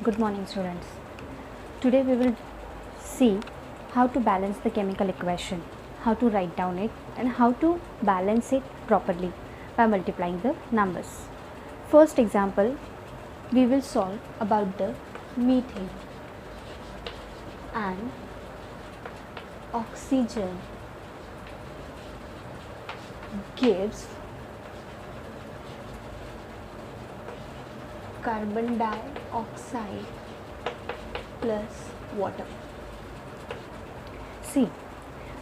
Good morning, students. Today we will see how to balance the chemical equation, how to write down it, and how to balance it properly by multiplying the numbers. First example, we will solve about the methane and oxygen gives carbon dioxide plus water. See,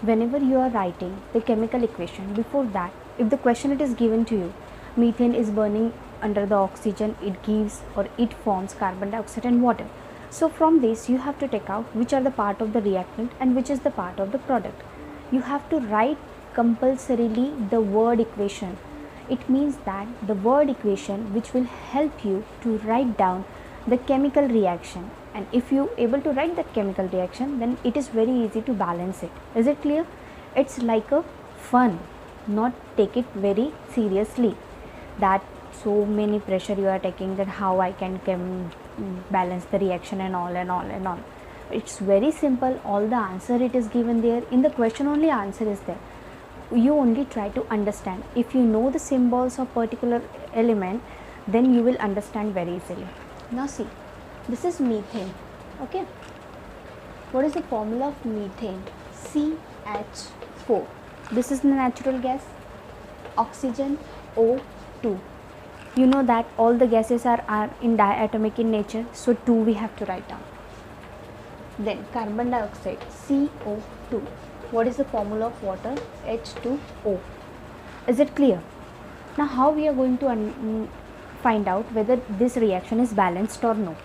whenever you are writing the chemical equation, before that, if the question it is given to you, methane is burning under the oxygen, it gives or it forms carbon dioxide and water. So from this you have to take out which are the part of the reactant and which is the part of the product. You have to write compulsorily the word equation. It means that the word equation which will help you to write down the chemical reaction, and if you able to write that chemical reaction, then it is very easy to balance it. Is it clear? It's like a fun, not take it very seriously that so many pressure you are taking that how I can balance the reaction and all and all and all. It's very simple. All the answer it is given there in the question, only answer is there. You only try to understand. If you know the symbols of particular element, then you will understand very easily. Now see, this is methane. Okay, what is the formula of methane? CH4. This is the natural gas. Oxygen, O2. You know that all the gases are in diatomic in nature, so 2 we have to write down. Then carbon dioxide, CO2. What is the formula of water? H2O. Is it clear? Now how we are going to find out whether this reaction is balanced or no?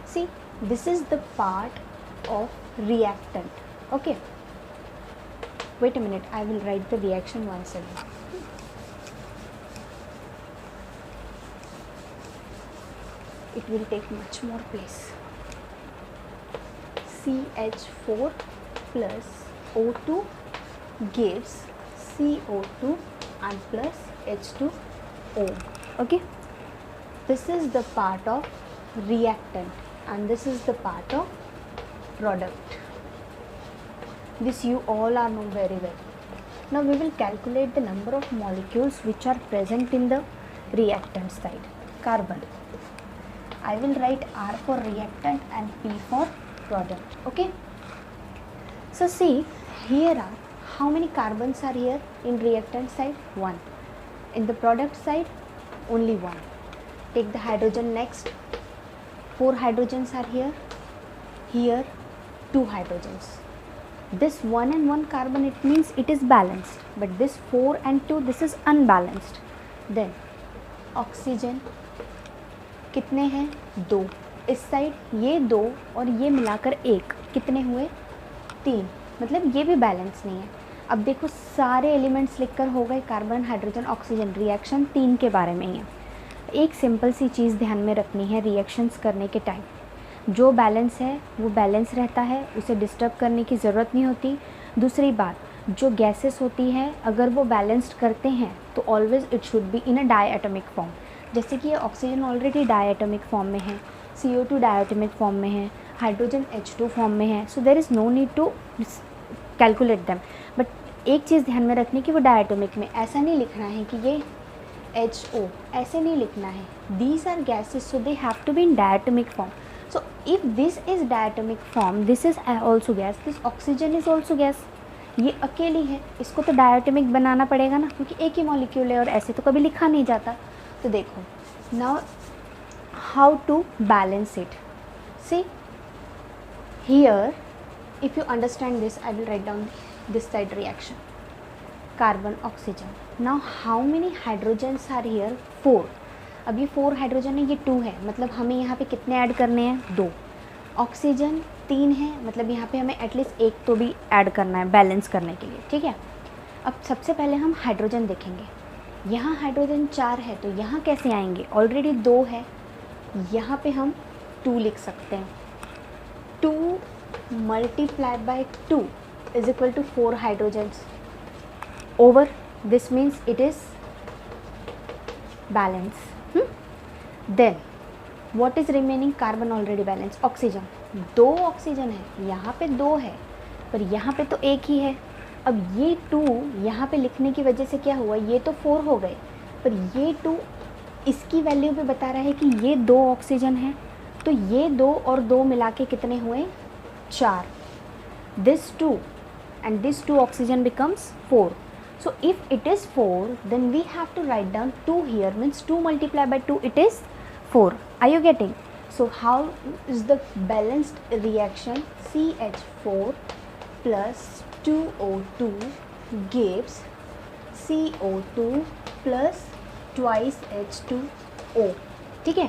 See, this is the part of reactant. Okay, wait a minute, I will write the reaction once again. It will take much more place. CH4 plus O2 gives CO2 and plus H2O. Okay, this is the part of reactant and this is the part of product. This you all are know very well. Now we will calculate the number of molecules which are present in the reactant side. Carbon, I will write R for reactant and P for product. Okay, so see, here are how many carbons are here in reactant side? 1. In the product side, only 1. Take the hydrogen next. 4 hydrogens are here. Here 2 hydrogens. This 1 and 1 carbon, it means it is balanced, but this 4 and 2, this is unbalanced. Then oxygen कितने हैं? 2. इस side ये 2 और ये मिलाकर 1, कितने हुए? 3. मतलब ये भी बैलेंस नहीं है. अब देखो सारे एलिमेंट्स लिखकर हो गए. Carbon, hydrogen, oxygen. रिएक्शन 3 के बारे में ही है. एक सिंपल सी चीज़ ध्यान में रखनी है रिएक्शंस करने के टाइम, जो बैलेंस है वो बैलेंस रहता है, उसे डिस्टर्ब करने की ज़रूरत नहीं होती. दूसरी बात, जो गैसेस होती हैं अगर वो बैलेंस्ड करते हैं तो always it should be in a diatomic form. जैसे कि ये ऑक्सीजन ऑलरेडी डायएटॉमिक फॉर्म में है, CO2 डायएटॉमिक फॉर्म में है, हाइड्रोजन H2 फॉर्म में है. So there is no need to calculate them. But एक चीज़ ध्यान में रखनी कि वो डायएटॉमिक में, ऐसा नहीं लिखना है कि ये HO, ऐसे नहीं लिखना है. These are gases, so they have to be in diatomic form. So if this is diatomic form, this is also gas, this oxygen is also gas. ये अकेली है, इसको तो डायएटॉमिक बनाना पड़ेगा ना, क्योंकि एक ही मॉलिक्यूल है और ऐसे तो कभी लिखा नहीं जाता. तो देखो, now how to balance it. See here, if you understand this, I will write down this side reaction. Carbon, oxygen. Now how many hydrogens are here? 4. अब ये 4 हाइड्रोजन है, ये 2 है, मतलब हमें यहाँ पे कितने ऐड करने हैं? 2. ऑक्सीजन 3 है, मतलब यहाँ पे हमें एटलीस्ट 1 तो भी ऐड करना है बैलेंस करने के लिए. ठीक है, अब सबसे पहले हम हाइड्रोजन देखेंगे. यहाँ हाइड्रोजन 4 है, तो यहाँ कैसे आएंगे? ऑलरेडी 2 है, यहाँ पे हम 2 लिख सकते हैं. 2 multiplied by 2 is equal to 4 hydrogens over. This means it is balance. Then what is remaining? Carbon already balance, oxygen, 2 oxygen है, यहाँ पे 2 है पर यहाँ पे तो 1 ही है। अब ये 2 यहाँ पे लिखने की वजह से क्या हुआ, ये तो 4 हो गए पर ये 2 इसकी वैल्यू पे बता रहा है कि ये 2 ऑक्सीजन है, तो ये 2 और 2 मिला के कितने हुए? 4। This 2 and this 2 oxygen becomes 4. So if it is 4, then we have to write down 2 here, means 2 multiplied by 2, it is 4. Are you getting? So how is the balanced reaction? CH4 plus 2O2 gives CO2 plus twice H2O. ठीक है,